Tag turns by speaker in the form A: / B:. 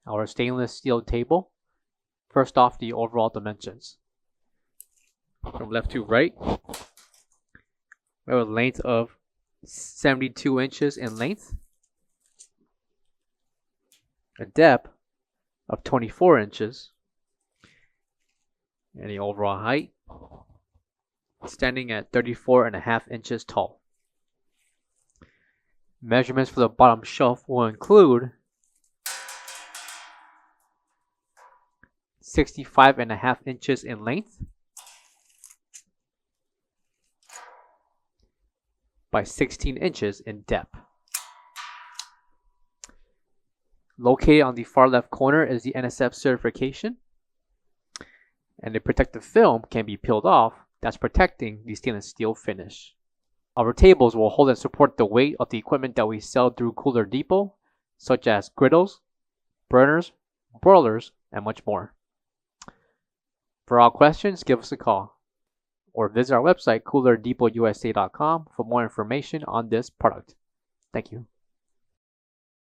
A: our stainless steel table. First off, the overall dimensions. From left to right, we have a length of 72 inches in length, a depth of 24 inches, and the overall height standing at 34.5 inches tall. Measurements for the bottom shelf will include 65.5 inches in length by 16 inches in depth. Located on the far left corner is the NSF certification, and the protective film can be peeled off. That's protecting the stainless steel finish. Our tables will hold and support the weight of the equipment that we sell through Cooler Depot, such as griddles, burners, broilers, and much more. For all questions, give us a call or visit our website, coolerdepotUSA.com, for more information on this product. Thank you.